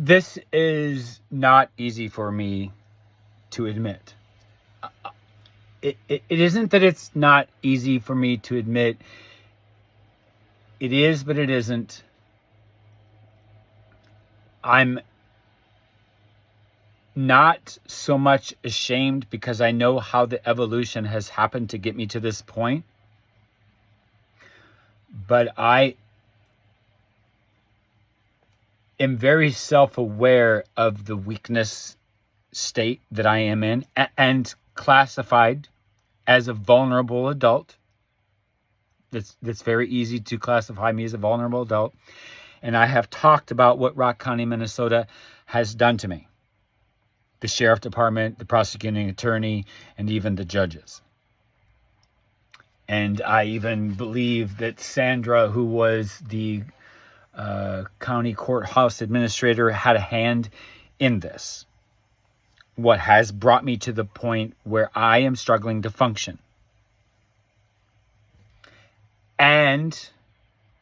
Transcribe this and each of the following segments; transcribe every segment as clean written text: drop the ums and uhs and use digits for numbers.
This is not easy for me to admit. It isn't that it's not easy for me to admit. It is, but it isn't. I'm not so much ashamed because I know how the evolution has happened to get me to this point. But I am very self-aware of the weakness state that I am in and classified as a vulnerable adult. That's very easy to classify me as a vulnerable adult. And I have talked about what Rock County, Minnesota has done to me. The sheriff department, the prosecuting attorney, and even the judges. And I even believe that Sandra, who was the county courthouse administrator, had a hand in this. What has brought me to the point where I am struggling to function. And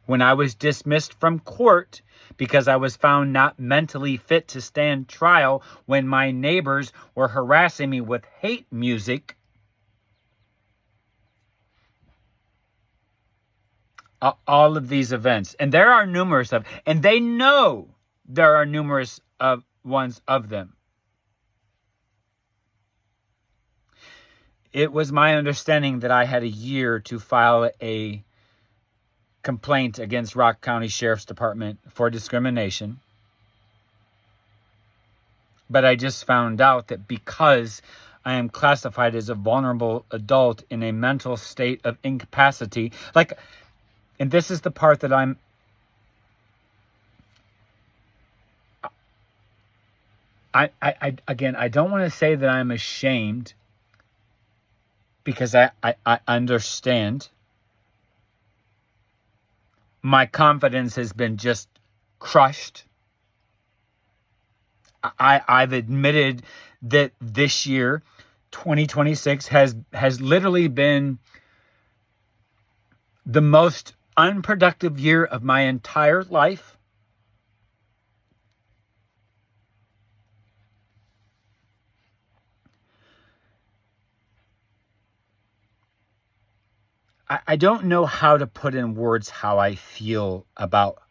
when I was dismissed from court because I was found not mentally fit to stand trial, when my neighbors were harassing me with hate music, all of these events, and there are numerous of, and they know there are numerous of ones of them. It was my understanding that I had a year to file a complaint against Rock County Sheriff's Department for discrimination. But I just found out that because I am classified as a vulnerable adult in a mental state of incapacity, and this is the part that I don't want to say that I'm ashamed, because I understand. My confidence has been just crushed. I've admitted that this year, 2026, has literally been the most unproductive year of my entire life. I don't know how to put in words how I feel about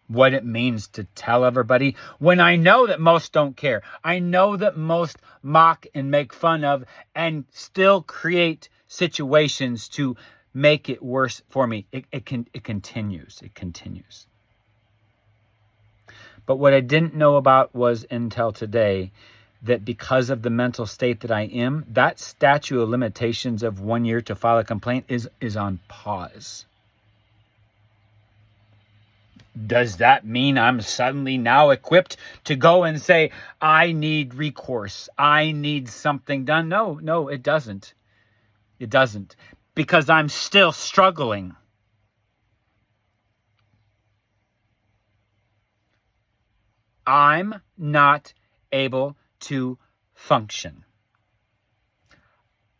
what it means to tell everybody when I know that most don't care. I know that most mock and make fun of and still create situations to make it worse for me. It continues. But what I didn't know about was until today that because of the mental state that I am, that statute of limitations of 1 year to file a complaint is on pause. Does that mean I'm suddenly now equipped to go and say, I need recourse, I need something done? No, it doesn't. It doesn't. Because I'm still struggling. I'm not able to function.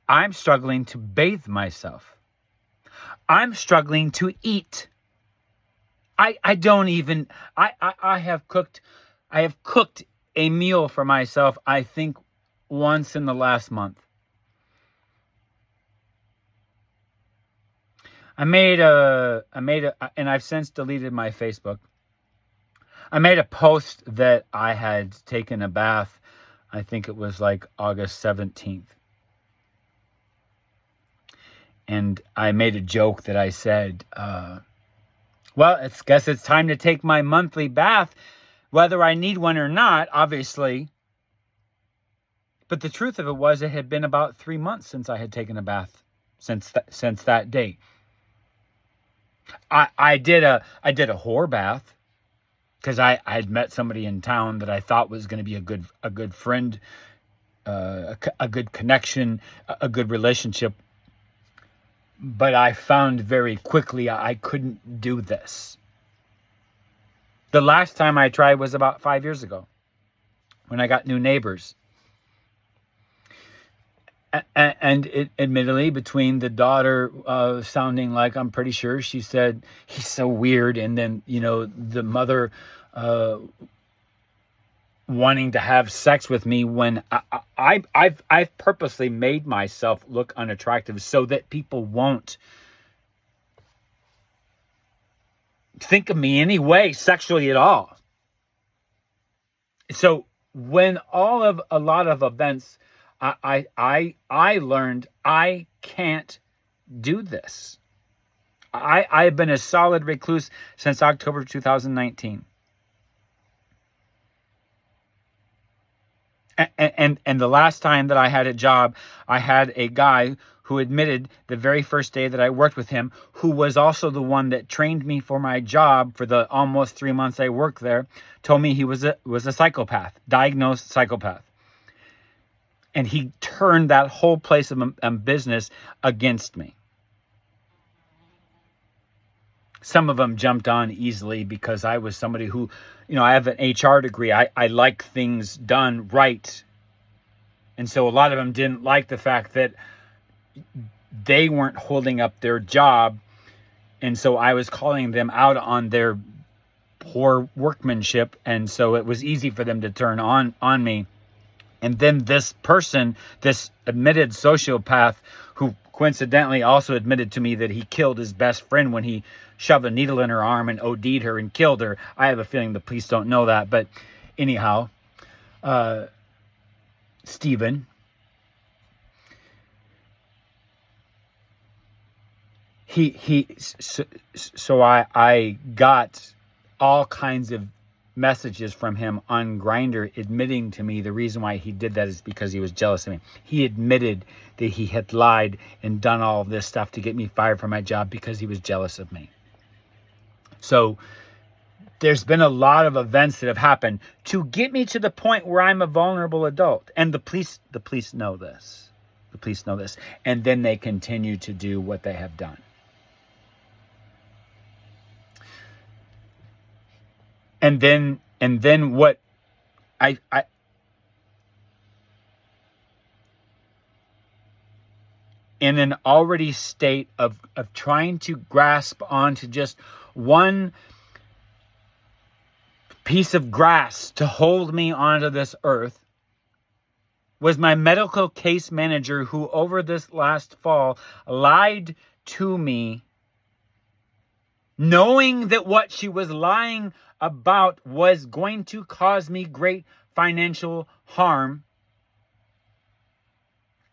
I'm struggling to bathe myself. I'm struggling to eat. I have cooked a meal for myself, I think, once in the last month. I made a, and I've since deleted my Facebook. I made a post that I had taken a bath. I think it was like August 17th. And I made a joke that I said, well, I guess it's time to take my monthly bath, whether I need one or not, obviously. But the truth of it was, it had been about 3 months since I had taken a bath since that date. I did a whore bath because I had met somebody in town that I thought was going to be a good friend, a good connection, a good relationship. But I found very quickly I couldn't do this. The last time I tried was about 5 years ago when I got new neighbors. And admittedly, between the daughter sounding like, I'm pretty sure she said, he's so weird, and then, the mother uh, wanting to have sex with me when I've purposely made myself look unattractive so that people won't think of me anyway sexually at all. So when a lot of events, I learned I can't do this. I've been a solid recluse since October 2019. And the last time that I had a job, I had a guy who admitted the very first day that I worked with him, who was also the one that trained me for my job for the almost 3 months I worked there, told me he was a psychopath, diagnosed psychopath. And he turned that whole place of business against me. Some of them jumped on easily because I was somebody who, I have an HR degree. I like things done right. And so a lot of them didn't like the fact that they weren't holding up their job. And so I was calling them out on their poor workmanship. And so it was easy for them to turn on me. And then this person, this admitted sociopath, who coincidentally also admitted to me that he killed his best friend when he shoved a needle in her arm and OD'd her and killed her. I have a feeling the police don't know that. But anyhow, Stephen, so I got all kinds of messages from him on Grindr admitting to me the reason why he did that is because he was jealous of me. He admitted that he had lied and done all of this stuff to get me fired from my job because he was jealous of me. So there's been a lot of events that have happened to get me to the point where I'm a vulnerable adult. And the police know this. The police know this. And then they continue to do what they have done. And then what I in an already state of trying to grasp onto just one piece of grass to hold me onto this earth, was my medical case manager, who over this last fall lied to me, knowing that what she was lying about was going to cause me great financial harm,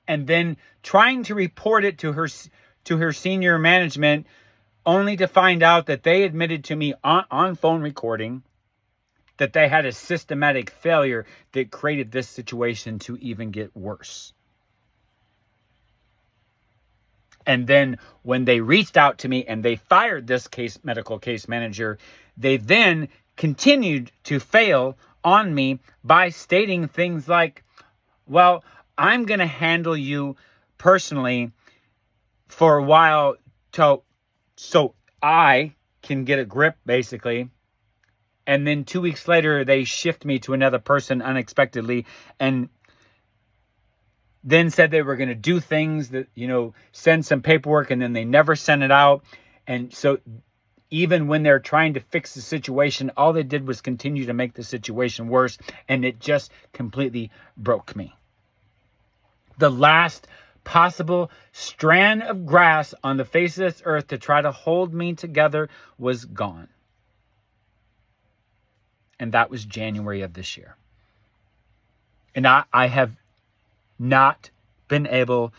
and then trying to report it to her senior management, only to find out that they admitted to me on phone recording that they had a systematic failure that created this situation to even get worse. And then when they reached out to me and they fired this medical case manager, they then continued to fail on me by stating things like, well, I'm going to handle you personally for a while so I can get a grip, basically. And then 2 weeks later, they shift me to another person unexpectedly, and then said they were going to do things that, send some paperwork, and then they never sent it out. And so even when they're trying to fix the situation, all they did was continue to make the situation worse, and it just completely broke me. The last possible strand of grass on the face of this earth to try to hold me together was gone. And that was January of this year. And I have not been able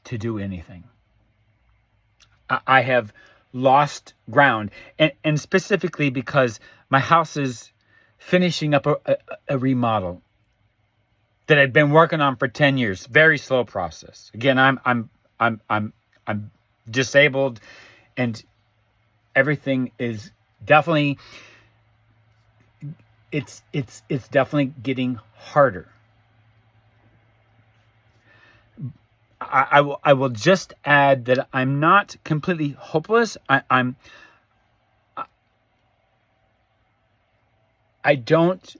to do anything. I have lost ground. And specifically because my house is finishing up a remodel that I'd been working on for 10 years. Very slow process. Again, I'm disabled, and everything is definitely, it's definitely getting harder. I will just add that I'm not completely hopeless. I don't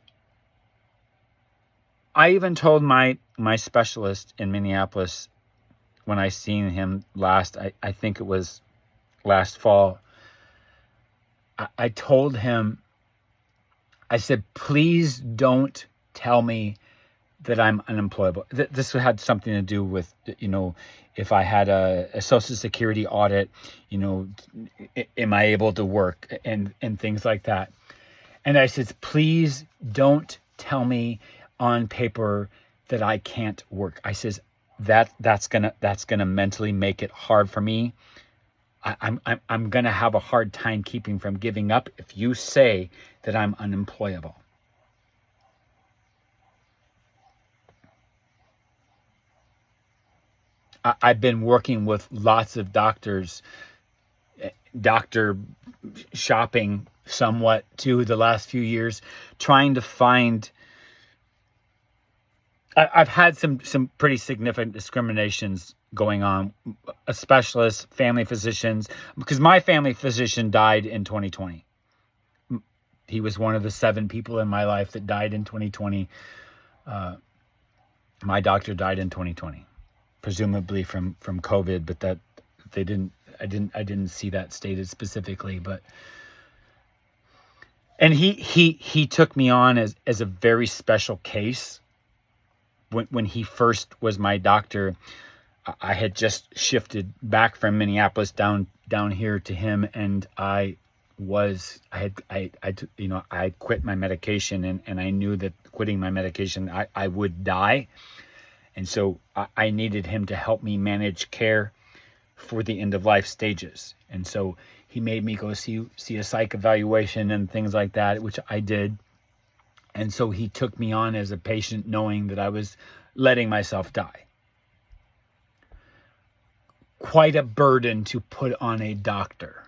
I even told my specialist in Minneapolis when I seen him last, I think it was last fall, I told him, I said, please don't tell me that I'm unemployable. This had something to do with, if I had a Social Security audit, am I able to work and things like that. And I said, please don't tell me on paper that I can't work. I says, that's gonna mentally make it hard for me. I'm gonna have a hard time keeping from giving up if you say that I'm unemployable. I've been working with lots of doctors, doctor shopping somewhat too the last few years, trying to find. I've had some pretty significant discriminations going on, a specialist, family physicians, because my family physician died in 2020. He was one of the 7 people in my life that died in 2020. My doctor died in 2020, presumably from COVID, but that I didn't see that stated specifically, but. And he took me on as a very special case. When he first was my doctor, I had just shifted back from Minneapolis down here to him, and I quit my medication, and I knew that quitting my medication, I would die. And so I needed him to help me manage care for the end of life stages. And so he made me go see a psych evaluation and things like that, which I did. And so he took me on as a patient, knowing that I was letting myself die. Quite a burden to put on a doctor.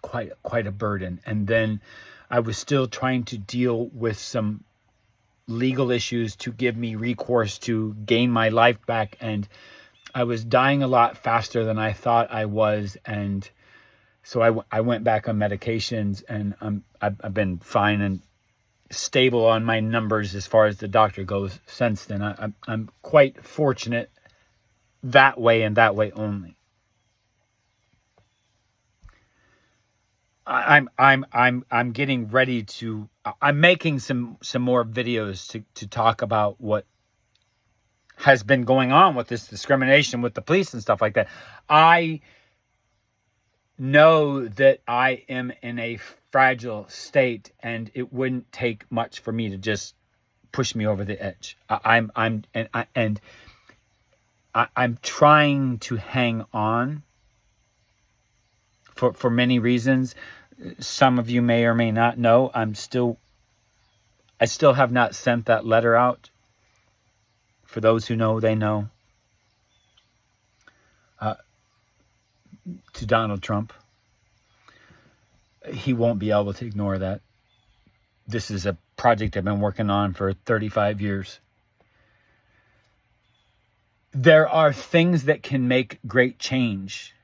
Quite a burden. And then I was still trying to deal with some legal issues to give me recourse to gain my life back. And I was dying a lot faster than I thought I was. And so I went back on medications, and I've been fine and stable on my numbers as far as the doctor goes since then. I'm quite fortunate that way and that way only. I'm getting ready to. I'm making some more videos to talk about what has been going on with this discrimination with the police and stuff like that. I know that I am in a fragile state, and it wouldn't take much for me to just push me over the edge. I'm trying to hang on for many reasons. Some of you may or may not know, I still have not sent that letter out. For those who know, they know. To Donald Trump. He won't be able to ignore that. This is a project I've been working on for 35 years. There are things that can make great change,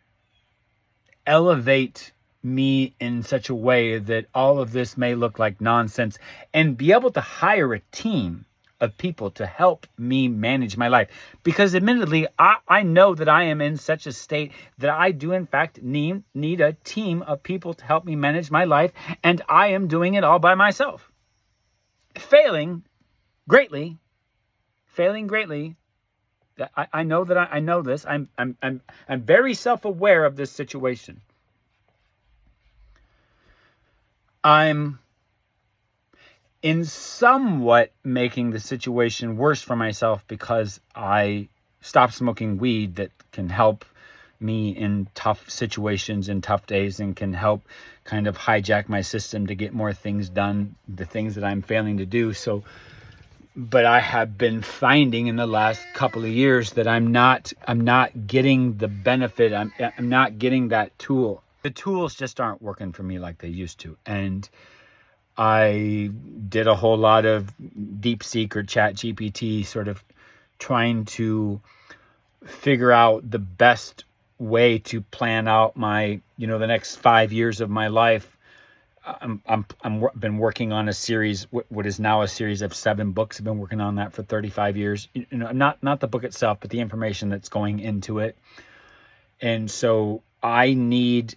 elevate me in such a way that all of this may look like nonsense, and be able to hire a team of people to help me manage my life. Because admittedly, I know that I am in such a state that I do in fact need a team of people to help me manage my life, and I am doing it all by myself. Failing greatly. I know that I know this. I'm very self-aware of this situation. I'm in somewhat making the situation worse for myself because I stopped smoking weed that can help me in tough situations and tough days, and can help kind of hijack my system to get more things done, the things that I'm failing to do. So, but I have been finding in the last couple of years that I'm not getting the benefit. I'm not getting that tool. The tools just aren't working for me like they used to. And I did a whole lot of DeepSeek or ChatGPT, sort of trying to figure out the best way to plan out my, the next 5 years of my life. been working on a series, what is now a series of 7 books. I've been working on that for 35 years. Not the book itself, but the information that's going into it. And so I need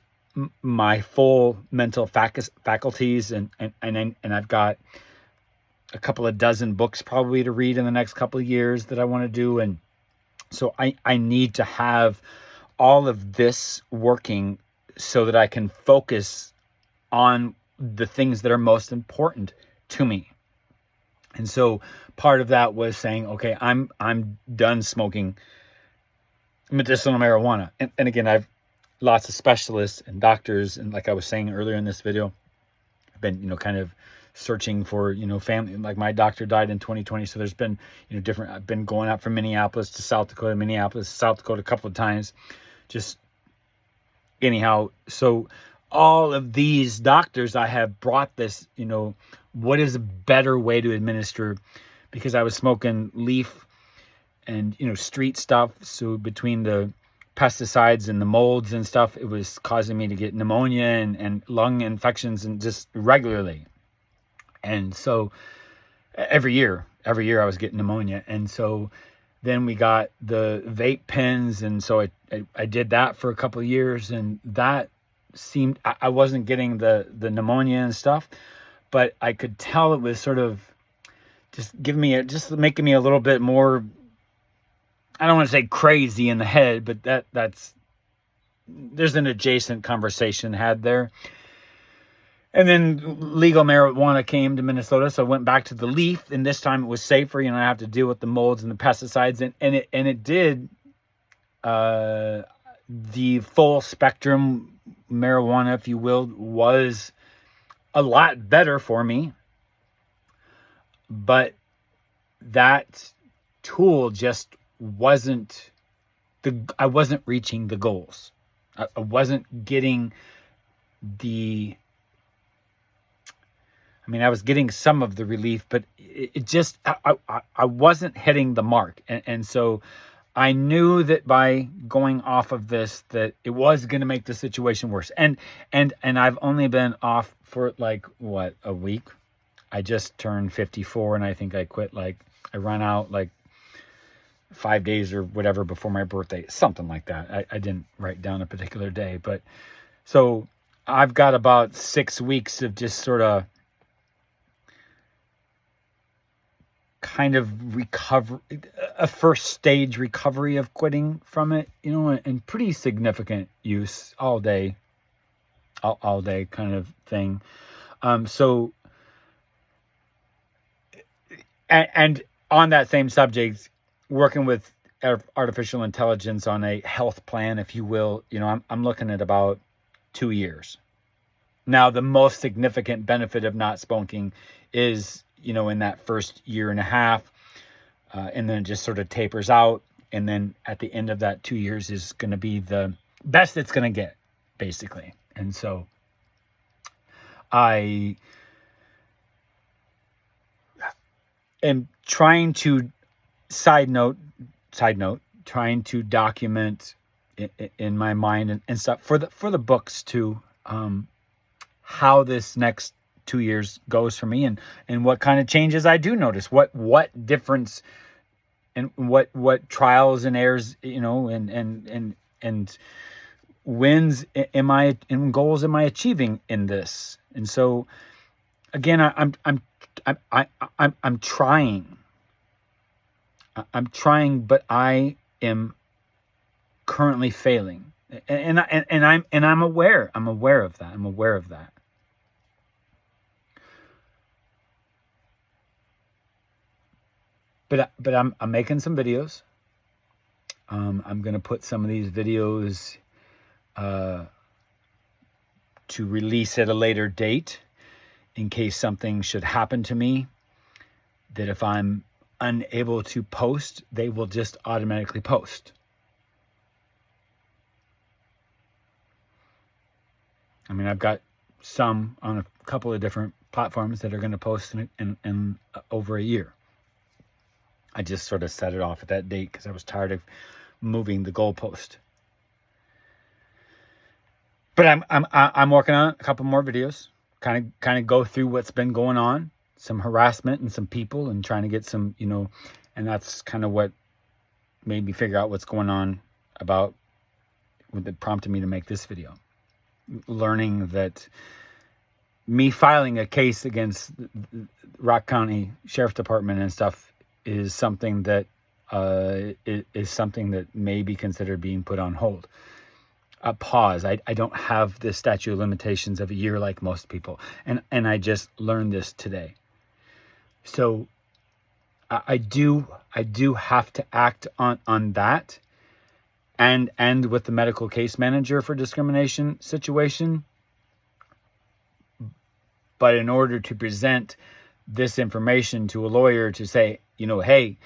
my full mental faculties, and I've got a couple of dozen books probably to read in the next couple of years that I want to do. And so I need to have all of this working so that I can focus on the things that are most important to me. And so part of that was saying, okay, I'm done smoking medicinal marijuana. And again, I've lots of specialists and doctors, and like I was saying earlier in this video, I've been, kind of searching for, family. Like my doctor died in 2020, so there's been, different. I've been going out from Minneapolis to South Dakota, South Dakota a couple of times, just anyhow. So all of these doctors, I have brought this, what is a better way to administer, because I was smoking leaf and, street stuff. So between the pesticides and the molds and stuff, it was causing me to get pneumonia and lung infections, and just regularly. And so every year I was getting pneumonia. And so then we got the vape pens. And so I did that for a couple of years, and that seemed, I wasn't getting the pneumonia and stuff, but I could tell it was sort of just making me a little bit more, I don't want to say crazy in the head, but there's an adjacent conversation had there. And then legal marijuana came to Minnesota, so I went back to the leaf, and this time it was safer. I have to deal with the molds and the pesticides, and it did. The full spectrum marijuana, if you will, was a lot better for me, but that tool just wasn't I wasn't reaching the goals. I wasn't getting I was getting some of the relief, but it just, I wasn't hitting the mark. And so I knew that by going off of this, that it was going to make the situation worse. And I've only been off for a week. I just turned 54, and I think I quit, I ran out 5 days or whatever before my birthday, something like that. I didn't write down a particular day, but so I've got about 6 weeks of just sort of kind of recover, a first stage recovery of quitting from it, and pretty significant use all day kind of thing. So, and on that same subject, working with artificial intelligence on a health plan, if you will, I'm looking at about 2 years. Now, the most significant benefit of not smoking is, in that first year and a half, and then it just sort of tapers out. And then at the end of that 2 years is going to be the best it's going to get, basically. And so I am trying to, side note, trying to document in my mind and stuff for the books too, how this next 2 years goes for me, and what kind of changes I do notice, what difference, and what trials and errors, and wins am I, and goals am I achieving in this. And so again, I'm trying, but I am currently failing, and I'm aware of that. But I'm making some videos. I'm going to put some of these videos to release at a later date, in case something should happen to me, that if I'm unable to post, they will just automatically post. I've got some on a couple of different platforms that are going to post in over a year. I just sort of set it off at that date because I was tired of moving the goalpost. But I'm working on a couple more videos. kind of go through what's been going on, some harassment and some people, and trying to get some, and that's kind of what made me figure out what's going on about what that prompted me to make this video. Learning that me filing a case against Rock County Sheriff's Department and stuff is something that may be considered being put on hold. A pause. I don't have the statute of limitations of a year like most people, and I just learned this today. So I do have to act on that, and with the medical case manager for discrimination situation. But in order to present this information to a lawyer to say, hey,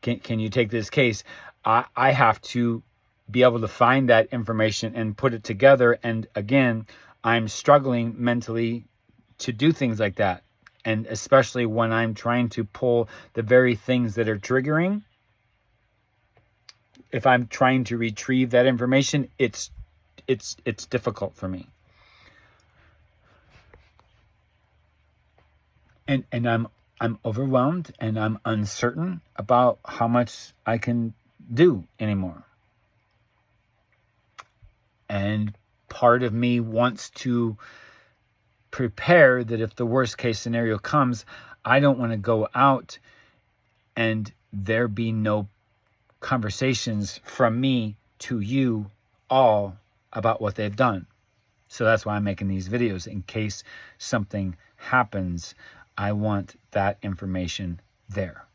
can you take this case? I have to be able to find that information and put it together. And again, I'm struggling mentally to do things like that. And especially when I'm trying to pull the very things that are triggering, if I'm trying to retrieve that information, it's difficult for me. And I'm overwhelmed, and I'm uncertain about how much I can do anymore. And part of me wants to prepare that if the worst case scenario comes, I don't want to go out and there be no conversations from me to you all about what they've done. So that's why I'm making these videos. In case something happens, I want that information there.